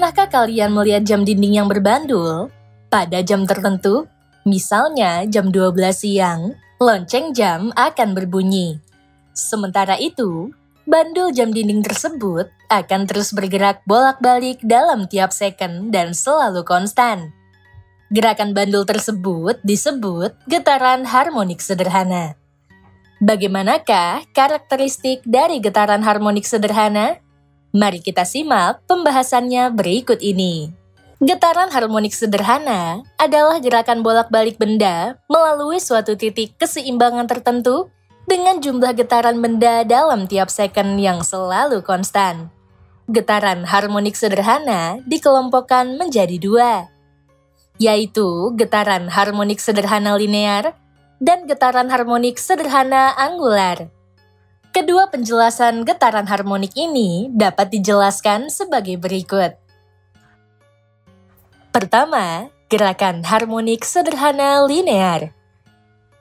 Pernahkah kalian melihat jam dinding yang berbandul? Pada jam tertentu, misalnya jam 12 siang, lonceng jam akan berbunyi. Sementara itu, bandul jam dinding tersebut akan terus bergerak bolak-balik dalam tiap second dan selalu konstan. Gerakan bandul tersebut disebut getaran harmonik sederhana. Bagaimanakah karakteristik dari getaran harmonik sederhana? Mari kita simak pembahasannya berikut ini. Getaran harmonik sederhana adalah gerakan bolak-balik benda melalui suatu titik keseimbangan tertentu dengan jumlah getaran benda dalam tiap second yang selalu konstan. Getaran harmonik sederhana dikelompokkan menjadi dua, yaitu getaran harmonik sederhana linear dan getaran harmonik sederhana angular. Kedua penjelasan getaran harmonik ini dapat dijelaskan sebagai berikut. Pertama, gerakan harmonik sederhana linear.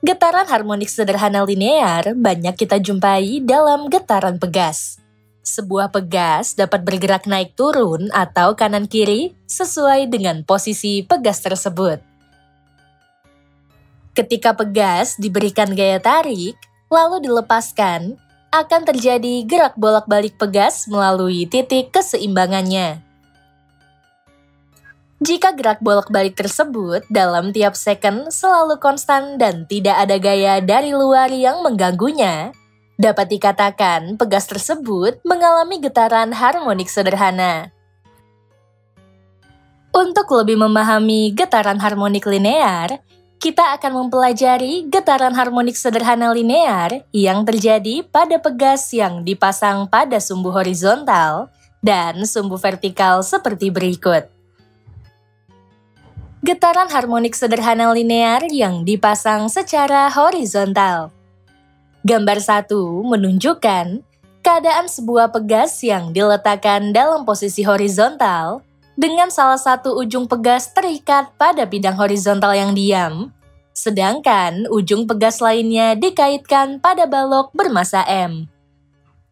Getaran harmonik sederhana linear banyak kita jumpai dalam getaran pegas. Sebuah pegas dapat bergerak naik turun atau kanan-kiri sesuai dengan posisi pegas tersebut. Ketika pegas diberikan gaya tarik, lalu dilepaskan, akan terjadi gerak bolak-balik pegas melalui titik keseimbangannya. Jika gerak bolak-balik tersebut dalam tiap second selalu konstan dan tidak ada gaya dari luar yang mengganggunya, dapat dikatakan pegas tersebut mengalami getaran harmonik sederhana. Untuk lebih memahami getaran harmonik linear, kita akan mempelajari getaran harmonik sederhana linear yang terjadi pada pegas yang dipasang pada sumbu horizontal dan sumbu vertikal seperti berikut. Getaran harmonik sederhana linear yang dipasang secara horizontal. Gambar 1 menunjukkan keadaan sebuah pegas yang diletakkan dalam posisi horizontal dengan salah satu ujung pegas terikat pada bidang horizontal yang diam, sedangkan ujung pegas lainnya dikaitkan pada balok bermassa M.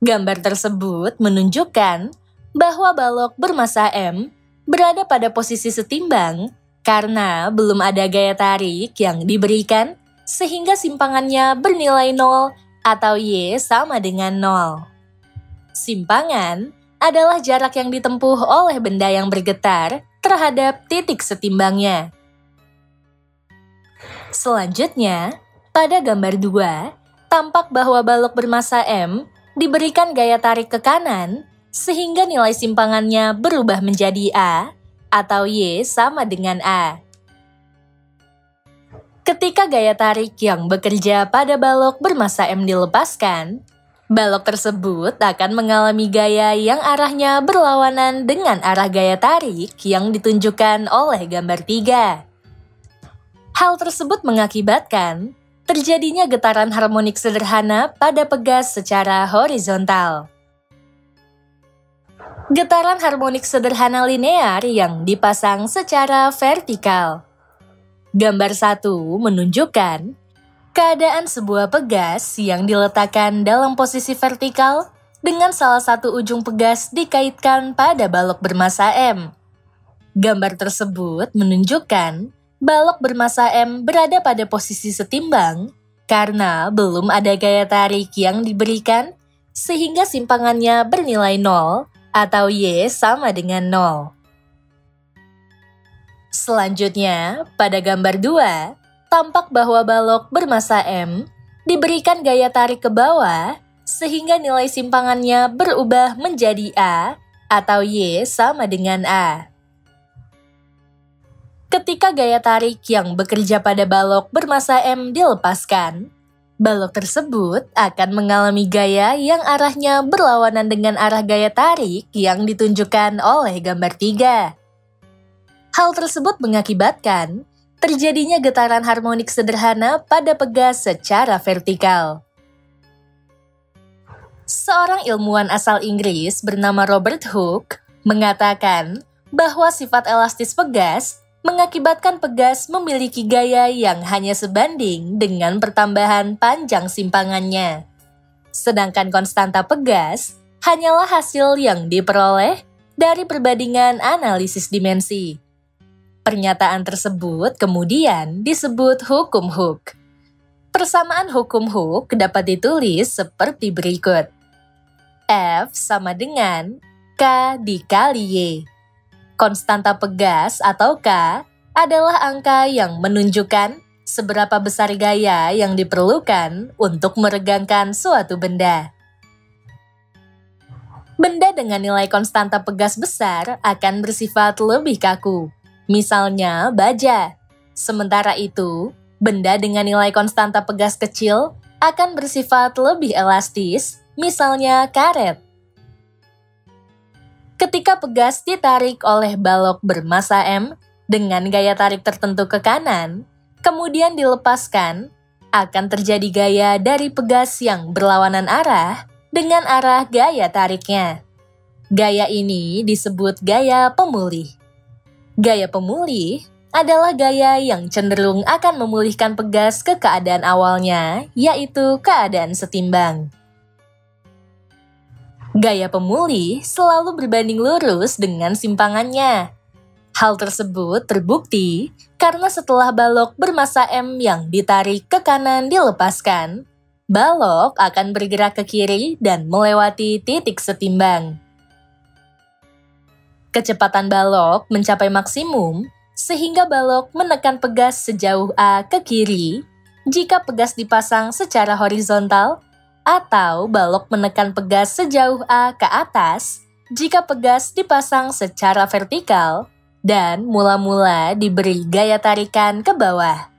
Gambar tersebut menunjukkan bahwa balok bermassa M berada pada posisi setimbang karena belum ada gaya tarik yang diberikan sehingga simpangannya bernilai 0 atau Y sama dengan 0. Simpangan adalah jarak yang ditempuh oleh benda yang bergetar terhadap titik setimbangnya. Selanjutnya, pada gambar 2, tampak bahwa balok bermassa M diberikan gaya tarik ke kanan sehingga nilai simpangannya berubah menjadi A atau Y sama dengan A. Ketika gaya tarik yang bekerja pada balok bermassa M dilepaskan, balok tersebut akan mengalami gaya yang arahnya berlawanan dengan arah gaya tarik yang ditunjukkan oleh gambar 3. Hal tersebut mengakibatkan terjadinya getaran harmonik sederhana pada pegas secara horizontal. Getaran harmonik sederhana linear yang dipasang secara vertikal. Gambar 1 menunjukkan keadaan sebuah pegas yang diletakkan dalam posisi vertikal dengan salah satu ujung pegas dikaitkan pada balok bermassa M. Gambar tersebut menunjukkan balok bermassa M berada pada posisi setimbang karena belum ada gaya tarik yang diberikan sehingga simpangannya bernilai 0 atau Y sama dengan 0. Selanjutnya, pada gambar 2, tampak bahwa balok bermassa M diberikan gaya tarik ke bawah sehingga nilai simpangannya berubah menjadi A atau Y sama dengan A. Ketika gaya tarik yang bekerja pada balok bermassa M dilepaskan, balok tersebut akan mengalami gaya yang arahnya berlawanan dengan arah gaya tarik yang ditunjukkan oleh gambar 3. Hal tersebut mengakibatkan terjadinya getaran harmonik sederhana pada pegas secara vertikal. Seorang ilmuwan asal Inggris bernama Robert Hooke mengatakan bahwa sifat elastis pegas mengakibatkan pegas memiliki gaya yang hanya sebanding dengan pertambahan panjang simpangannya. Sedangkan konstanta pegas hanyalah hasil yang diperoleh dari perbandingan analisis dimensi. Pernyataan tersebut kemudian disebut hukum Hooke. Persamaan hukum Hooke dapat ditulis seperti berikut. F sama dengan K dikali Y. Konstanta pegas atau K adalah angka yang menunjukkan seberapa besar gaya yang diperlukan untuk meregangkan suatu benda. Benda dengan nilai konstanta pegas besar akan bersifat lebih kaku, misalnya baja. Sementara itu, benda dengan nilai konstanta pegas kecil akan bersifat lebih elastis, misalnya karet. Ketika pegas ditarik oleh balok bermassa M dengan gaya tarik tertentu ke kanan, kemudian dilepaskan, akan terjadi gaya dari pegas yang berlawanan arah dengan arah gaya tariknya. Gaya ini disebut gaya pemulih. Gaya pemulih adalah gaya yang cenderung akan memulihkan pegas ke keadaan awalnya, yaitu keadaan setimbang. Gaya pemulih selalu berbanding lurus dengan simpangannya. Hal tersebut terbukti karena setelah balok bermassa M yang ditarik ke kanan dilepaskan, balok akan bergerak ke kiri dan melewati titik setimbang. Kecepatan balok mencapai maksimum sehingga balok menekan pegas sejauh A ke kiri jika pegas dipasang secara horizontal, atau balok menekan pegas sejauh A ke atas jika pegas dipasang secara vertikal dan mula-mula diberi gaya tarikan ke bawah.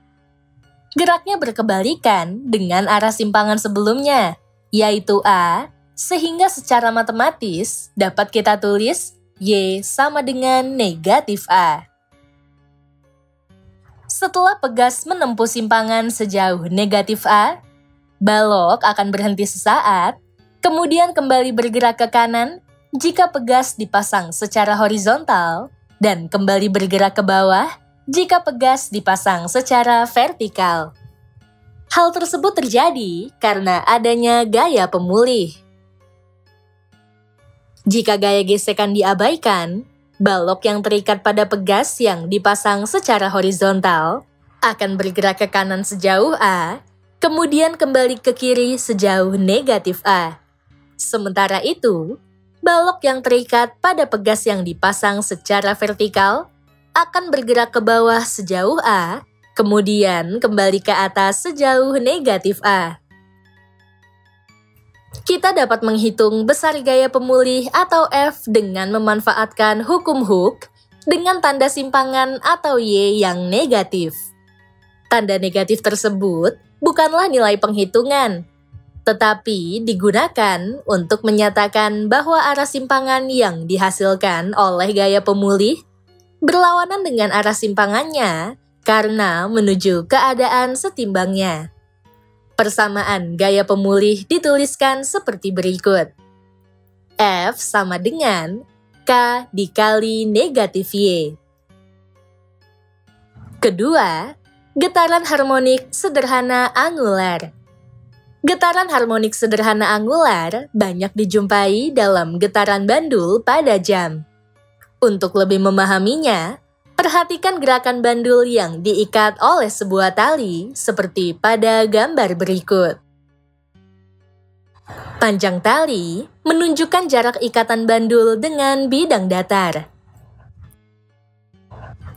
Geraknya berkebalikan dengan arah simpangan sebelumnya, yaitu A, sehingga secara matematis dapat kita tulis Y sama dengan negatif A. Setelah pegas menempuh simpangan sejauh negatif A, balok akan berhenti sesaat, kemudian kembali bergerak ke kanan jika pegas dipasang secara horizontal, dan kembali bergerak ke bawah jika pegas dipasang secara vertikal. Hal tersebut terjadi karena adanya gaya pemulih. Jika gaya gesekan diabaikan, balok yang terikat pada pegas yang dipasang secara horizontal akan bergerak ke kanan sejauh A, kemudian kembali ke kiri sejauh negatif A. Sementara itu, balok yang terikat pada pegas yang dipasang secara vertikal akan bergerak ke bawah sejauh A, kemudian kembali ke atas sejauh negatif A. Kita dapat menghitung besar gaya pemulih atau F dengan memanfaatkan hukum Hooke dengan tanda simpangan atau Y yang negatif. Tanda negatif tersebut bukanlah nilai penghitungan, tetapi digunakan untuk menyatakan bahwa arah simpangan yang dihasilkan oleh gaya pemulih berlawanan dengan arah simpangannya karena menuju keadaan setimbangnya. Persamaan gaya pemulih dituliskan seperti berikut. F sama dengan K dikali negatif Y. Kedua, getaran harmonik sederhana angular. Getaran harmonik sederhana angular banyak dijumpai dalam getaran bandul pada jam. Untuk lebih memahaminya, perhatikan gerakan bandul yang diikat oleh sebuah tali seperti pada gambar berikut. Panjang tali menunjukkan jarak ikatan bandul dengan bidang datar.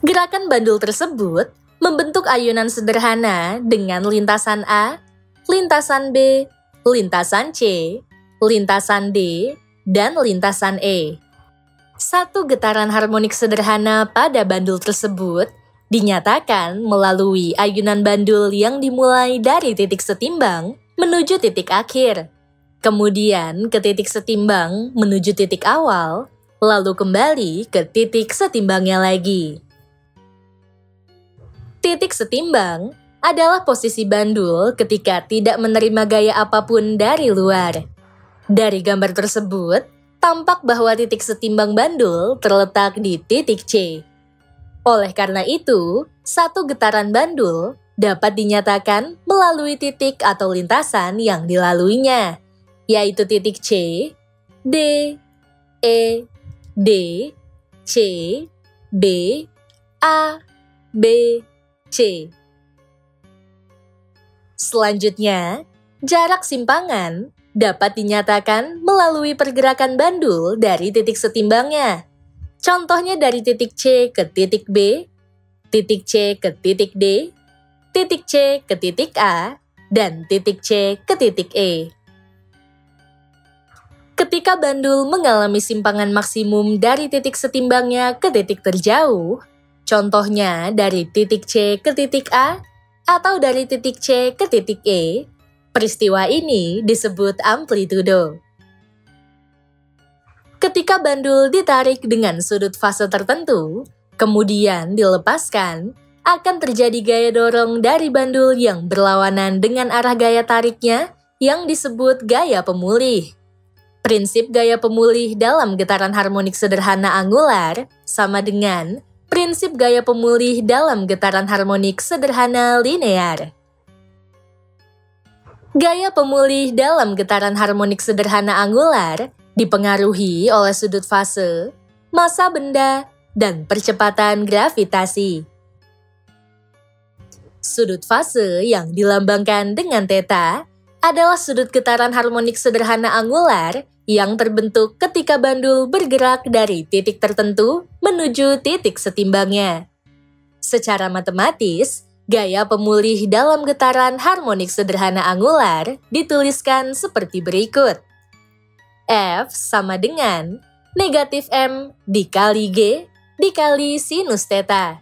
Gerakan bandul tersebut membentuk ayunan sederhana dengan lintasan A, lintasan B, lintasan C, lintasan D, dan lintasan E. Satu getaran harmonik sederhana pada bandul tersebut dinyatakan melalui ayunan bandul yang dimulai dari titik setimbang menuju titik akhir, kemudian ke titik setimbang menuju titik awal, lalu kembali ke titik setimbangnya lagi. Titik setimbang adalah posisi bandul ketika tidak menerima gaya apapun dari luar. Dari gambar tersebut, tampak bahwa titik setimbang bandul terletak di titik C. Oleh karena itu, satu getaran bandul dapat dinyatakan melalui titik atau lintasan yang dilaluinya, yaitu titik C, D, E, D, C, B, A, B, C. Selanjutnya, jarak simpangan dapat dinyatakan melalui pergerakan bandul dari titik setimbangnya. Contohnya dari titik C ke titik B, titik C ke titik D, titik C ke titik A, dan titik C ke titik E. Ketika bandul mengalami simpangan maksimum dari titik setimbangnya ke titik terjauh, contohnya dari titik C ke titik A atau dari titik C ke titik E, peristiwa ini disebut amplitudo. Ketika bandul ditarik dengan sudut fase tertentu, kemudian dilepaskan, akan terjadi gaya dorong dari bandul yang berlawanan dengan arah gaya tariknya yang disebut gaya pemulih. Prinsip gaya pemulih dalam getaran harmonik sederhana angular sama dengan prinsip gaya pemulih dalam getaran harmonik sederhana linear. Gaya pemulih dalam getaran harmonik sederhana angular dipengaruhi oleh sudut fase, massa benda, dan percepatan gravitasi. Sudut fase yang dilambangkan dengan theta adalah sudut getaran harmonik sederhana angular yang terbentuk ketika bandul bergerak dari titik tertentu menuju titik setimbangnya. Secara matematis, gaya pemulih dalam getaran harmonik sederhana angular dituliskan seperti berikut. F sama dengan negatif M dikali G dikali sinus theta.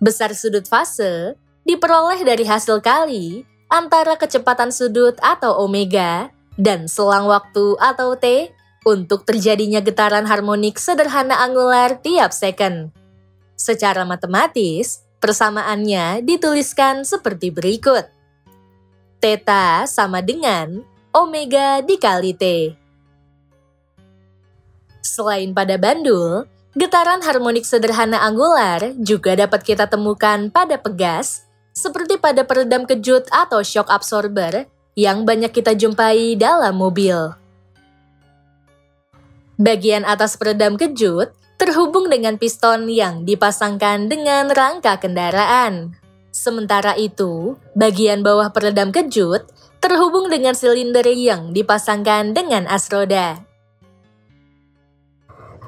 Besar sudut fase diperoleh dari hasil kali antara kecepatan sudut atau omega dan selang waktu atau T untuk terjadinya getaran harmonik sederhana angular tiap second. Secara matematis, persamaannya dituliskan seperti berikut. Theta sama dengan omega dikali T. Selain pada bandul, getaran harmonik sederhana angular juga dapat kita temukan pada pegas, seperti pada peredam kejut atau shock absorber yang banyak kita jumpai dalam mobil. Bagian atas peredam kejut terhubung dengan piston yang dipasangkan dengan rangka kendaraan. Sementara itu, bagian bawah peredam kejut terhubung dengan silinder yang dipasangkan dengan as roda.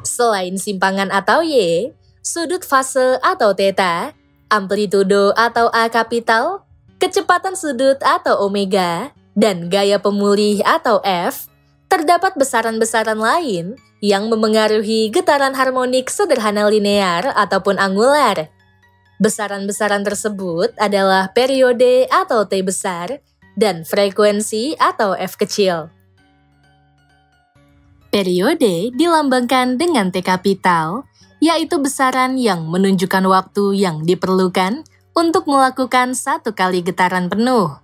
Selain simpangan atau Y, sudut fase atau theta, amplitudo atau A kapital, kecepatan sudut atau omega, dan gaya pemulih atau F, terdapat besaran-besaran lain yang memengaruhi getaran harmonik sederhana linear ataupun angular. Besaran-besaran tersebut adalah periode atau T besar dan frekuensi atau F kecil. Periode dilambangkan dengan T kapital, yaitu besaran yang menunjukkan waktu yang diperlukan untuk melakukan satu kali getaran penuh.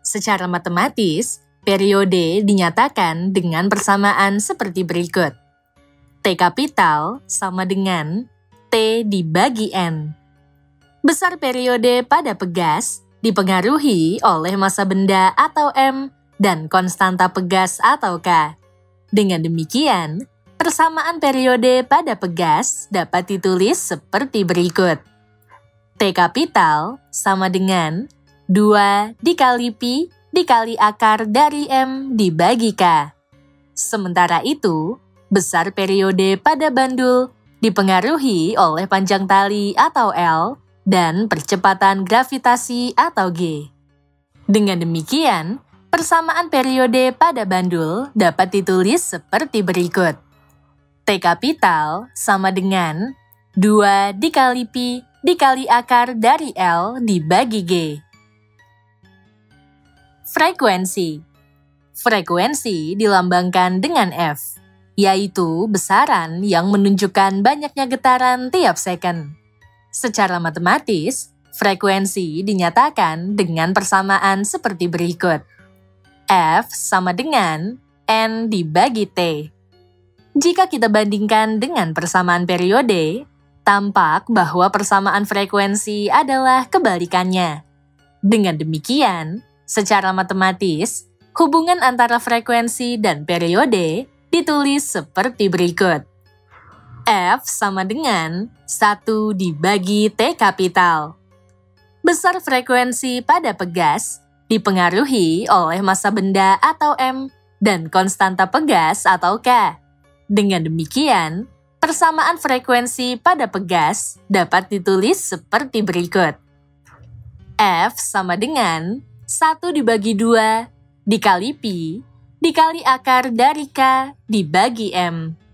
Secara matematis, periode dinyatakan dengan persamaan seperti berikut. T kapital sama dengan T dibagi N. Besar periode pada pegas dipengaruhi oleh massa benda atau M dan konstanta pegas atau K. Dengan demikian, persamaan periode pada pegas dapat ditulis seperti berikut. T kapital sama dengan 2 dikali Pi dikali akar dari M dibagi K. Sementara itu, besar periode pada bandul dipengaruhi oleh panjang tali atau L dan percepatan gravitasi atau G. Dengan demikian, persamaan periode pada bandul dapat ditulis seperti berikut. T kapital sama dengan 2 dikali Pi dikali akar dari L dibagi G. Frekuensi. Frekuensi dilambangkan dengan F, yaitu besaran yang menunjukkan banyaknya getaran tiap second. Secara matematis, frekuensi dinyatakan dengan persamaan seperti berikut. F sama dengan N dibagi T. Jika kita bandingkan dengan persamaan periode, tampak bahwa persamaan frekuensi adalah kebalikannya. Dengan demikian, secara matematis, hubungan antara frekuensi dan periode ditulis seperti berikut. F sama dengan 1 dibagi T kapital. Besar frekuensi pada pegas dipengaruhi oleh massa benda atau M dan konstanta pegas atau K. Dengan demikian, persamaan frekuensi pada pegas dapat ditulis seperti berikut. F sama dengan 1 dibagi 2 dikali Pi dikali akar dari K dibagi M.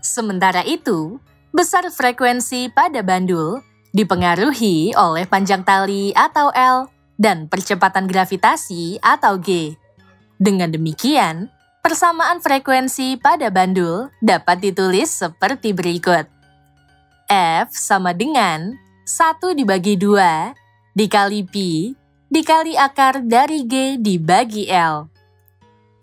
Sementara itu, besar frekuensi pada bandul dipengaruhi oleh panjang tali atau L dan percepatan gravitasi atau G. Dengan demikian, persamaan frekuensi pada bandul dapat ditulis seperti berikut. F sama dengan 1 dibagi 2 dikali Pi dikali akar dari G dibagi L.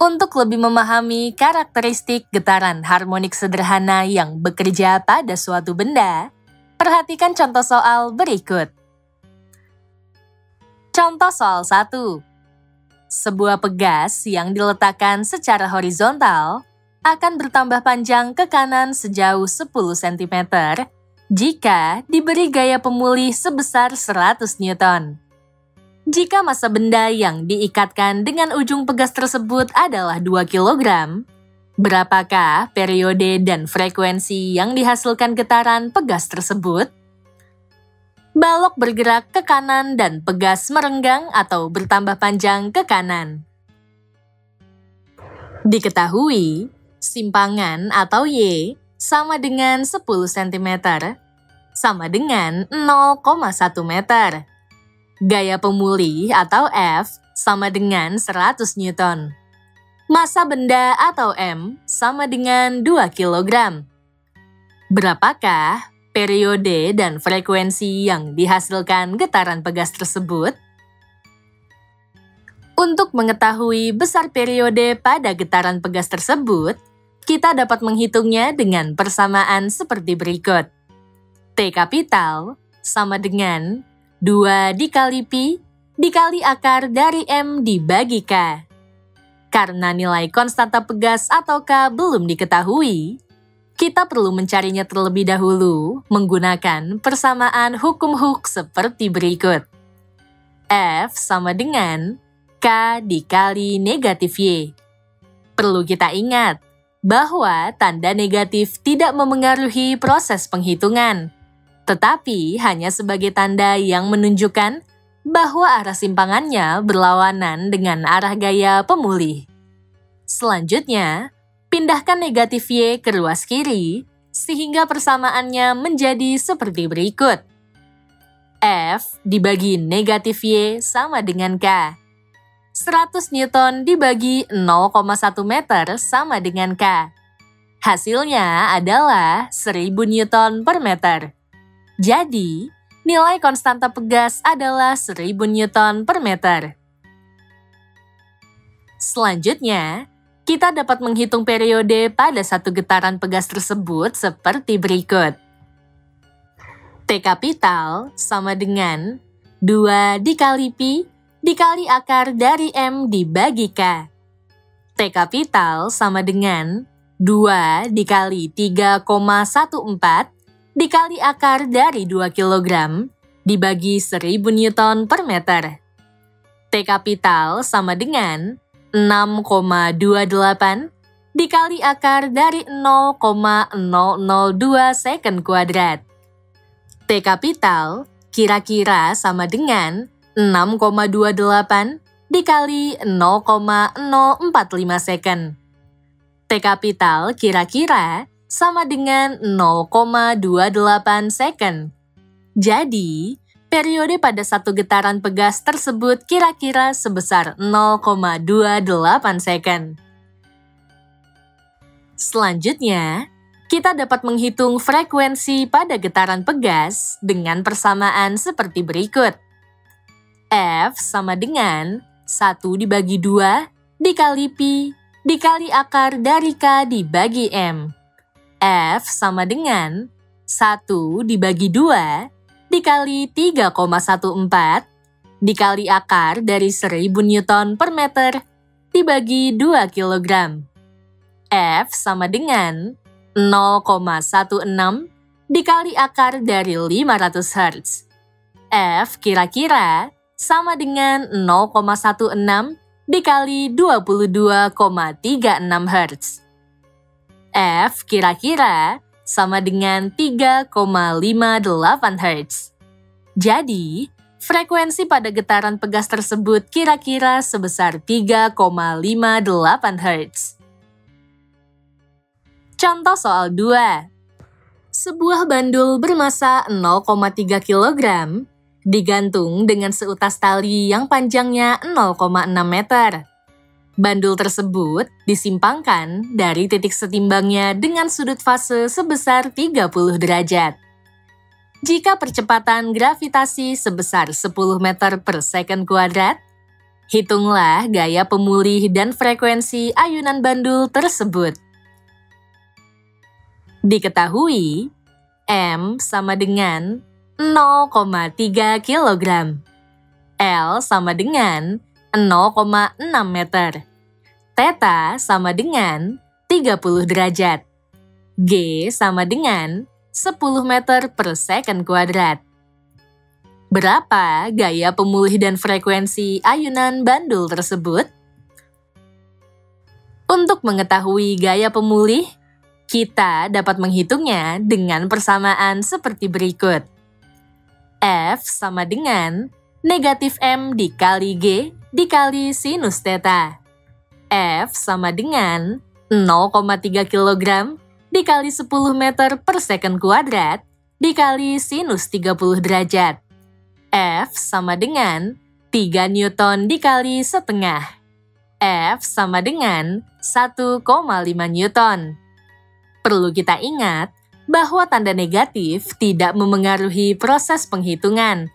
Untuk lebih memahami karakteristik getaran harmonik sederhana yang bekerja pada suatu benda, perhatikan contoh soal berikut. Contoh soal 1. Sebuah pegas yang diletakkan secara horizontal akan bertambah panjang ke kanan sejauh 10 cm jika diberi gaya pemulih sebesar 100 Newton. Jika massa benda yang diikatkan dengan ujung pegas tersebut adalah 2 kg, berapakah periode dan frekuensi yang dihasilkan getaran pegas tersebut? Balok bergerak ke kanan dan pegas merenggang atau bertambah panjang ke kanan. Diketahui, simpangan atau Y sama dengan 10 cm, sama dengan 0,1 meter. Gaya pemulih atau F sama dengan 100 Newton. Massa benda atau M sama dengan 2 kg. Berapakah periode dan frekuensi yang dihasilkan getaran pegas tersebut? Untuk mengetahui besar periode pada getaran pegas tersebut, kita dapat menghitungnya dengan persamaan seperti berikut. T kapital sama dengan 2 dikali Pi dikali akar dari M dibagi K. Karena nilai konstanta pegas atau K belum diketahui, kita perlu mencarinya terlebih dahulu menggunakan persamaan hukum Hooke seperti berikut. F sama dengan K dikali negatif Y. Perlu kita ingat bahwa tanda negatif tidak memengaruhi proses penghitungan, tetapi hanya sebagai tanda yang menunjukkan bahwa arah simpangannya berlawanan dengan arah gaya pemulih. Selanjutnya, pindahkan negatif Y ke ruas kiri, sehingga persamaannya menjadi seperti berikut. F dibagi negatif Y sama dengan K. 100 Newton dibagi 0,1 meter sama dengan K. Hasilnya adalah 1000 Newton per meter. Jadi, nilai konstanta pegas adalah 1000 Newton per meter. Selanjutnya, kita dapat menghitung periode pada satu getaran pegas tersebut seperti berikut. T kapital sama dengan 2 dikali Pi dikali akar dari M dibagi K. T kapital sama dengan 2 dikali 3,14 dikali akar dari 2 kg dibagi 1000 Newton per meter. T kapital sama dengan 6,28 dikali akar dari 0,002 second kuadrat. T kapital kira-kira sama dengan 6,28 dikali 0,045 second. T kapital kira-kira sama dengan 0,28 second. Jadi, periode pada satu getaran pegas tersebut kira-kira sebesar 0,28 second. Selanjutnya, kita dapat menghitung frekuensi pada getaran pegas dengan persamaan seperti berikut. F sama dengan 1 dibagi 2 dikali Pi dikali akar dari K dibagi M. F sama dengan 1 dibagi 2 dikali 3,14 dikali akar dari 1000 Newton per meter dibagi 2 kg. F sama dengan 0,16 dikali akar dari 500 Hz. F kira-kira sama dengan 0,16 dikali 22,36 Hz. F kira-kira sama dengan 3,58 Hz. Jadi, frekuensi pada getaran pegas tersebut kira-kira sebesar 3,58 Hz. Contoh soal 2. Sebuah bandul bermasa 0,3 kg digantung dengan seutas tali yang panjangnya 0,6 meter. Bandul tersebut disimpangkan dari titik setimbangnya dengan sudut fase sebesar 30 derajat. Jika percepatan gravitasi sebesar 10 meter per second kuadrat, hitunglah gaya pemulih dan frekuensi ayunan bandul tersebut. Diketahui, M sama dengan 0,3 kg, L sama dengan 0,6 meter, Theta sama dengan 30 derajat, G sama dengan 10 meter per second kuadrat. Berapa gaya pemulih dan frekuensi ayunan bandul tersebut? Untuk mengetahui gaya pemulih, kita dapat menghitungnya dengan persamaan seperti berikut. F sama dengan negatif M dikali G dikali sinus theta. F sama dengan 0,3 kg dikali 10 meter per second kuadrat dikali sinus 30 derajat. F sama dengan 3 Newton dikali setengah. F sama dengan 1,5 Newton. Perlu kita ingat bahwa tanda negatif tidak memengaruhi proses penghitungan,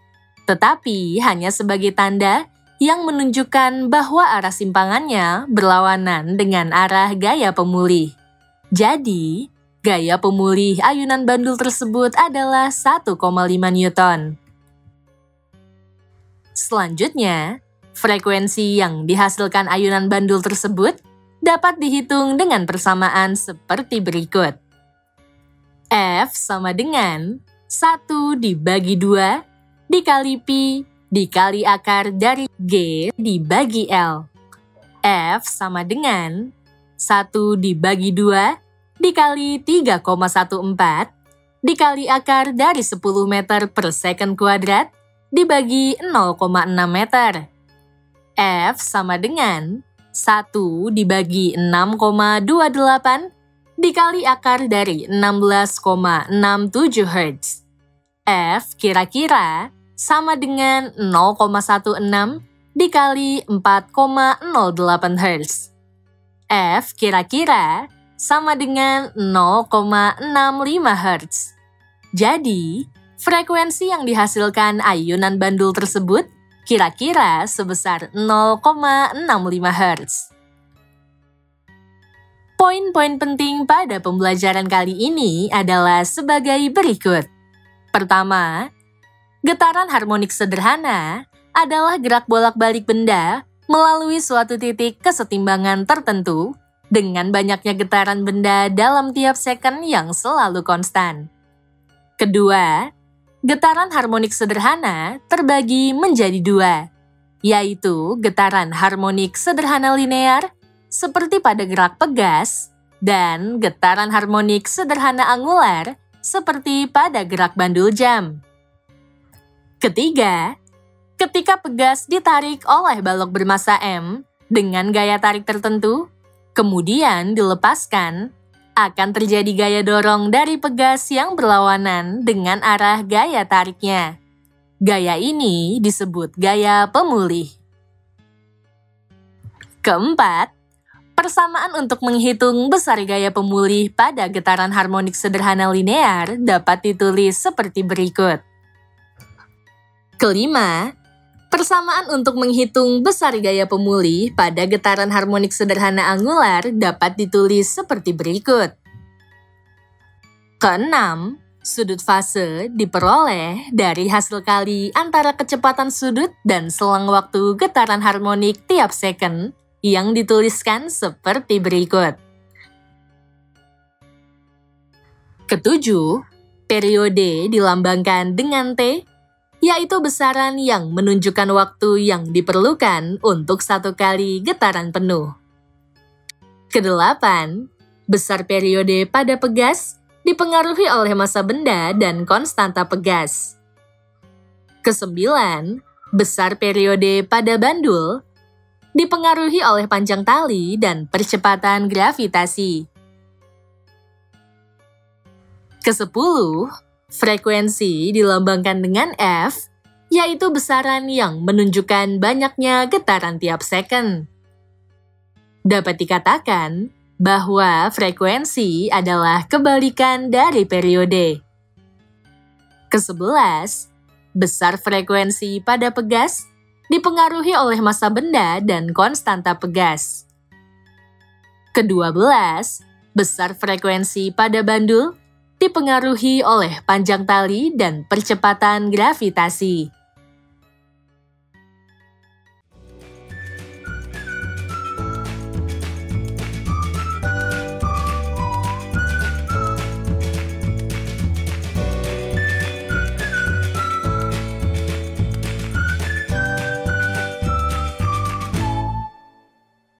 tetapi hanya sebagai tanda yang menunjukkan bahwa arah simpangannya berlawanan dengan arah gaya pemulih. Jadi, gaya pemulih ayunan bandul tersebut adalah 1,5 Newton. Selanjutnya, frekuensi yang dihasilkan ayunan bandul tersebut dapat dihitung dengan persamaan seperti berikut. F sama dengan 1 dibagi 2 dikali pi dikali akar dari G dibagi L. F sama dengan 1 dibagi 2 dikali 3,14 dikali akar dari 10 meter per second kuadrat dibagi 0,6 meter. F sama dengan 1 dibagi 6,28 dikali akar dari 16,67 Hz. F kira-kira sama dengan 0,16 dikali 4,08 Hz. F kira-kira sama dengan 0,65 Hz. Jadi, frekuensi yang dihasilkan ayunan bandul tersebut kira-kira sebesar 0,65 Hz. Poin-poin penting pada pembelajaran kali ini adalah sebagai berikut. Pertama, getaran harmonik sederhana adalah gerak bolak-balik benda melalui suatu titik kesetimbangan tertentu dengan banyaknya getaran benda dalam tiap second yang selalu konstan. Kedua, getaran harmonik sederhana terbagi menjadi dua, yaitu getaran harmonik sederhana linear seperti pada gerak pegas dan getaran harmonik sederhana angular seperti pada gerak bandul jam. Ketiga, ketika pegas ditarik oleh balok bermasa M dengan gaya tarik tertentu, kemudian dilepaskan, akan terjadi gaya dorong dari pegas yang berlawanan dengan arah gaya tariknya. Gaya ini disebut gaya pemulih. Keempat, persamaan untuk menghitung besar gaya pemulih pada getaran harmonik sederhana linear dapat ditulis seperti berikut. Kelima, persamaan untuk menghitung besar gaya pemulih pada getaran harmonik sederhana angular dapat ditulis seperti berikut. Keenam, sudut fase diperoleh dari hasil kali antara kecepatan sudut dan selang waktu getaran harmonik tiap second yang dituliskan seperti berikut. Ketujuh, periode dilambangkan dengan T, yaitu besaran yang menunjukkan waktu yang diperlukan untuk satu kali getaran penuh. Kedelapan, besar periode pada pegas dipengaruhi oleh massa benda dan konstanta pegas. Kesembilan, besar periode pada bandul dipengaruhi oleh panjang tali dan percepatan gravitasi. Kesepuluh, frekuensi dilambangkan dengan F, yaitu besaran yang menunjukkan banyaknya getaran tiap second. Dapat dikatakan bahwa frekuensi adalah kebalikan dari periode. Kesebelas, besar frekuensi pada pegas dipengaruhi oleh massa benda dan konstanta pegas. Kedua belas, besar frekuensi pada bandul dipengaruhi oleh panjang tali dan percepatan gravitasi.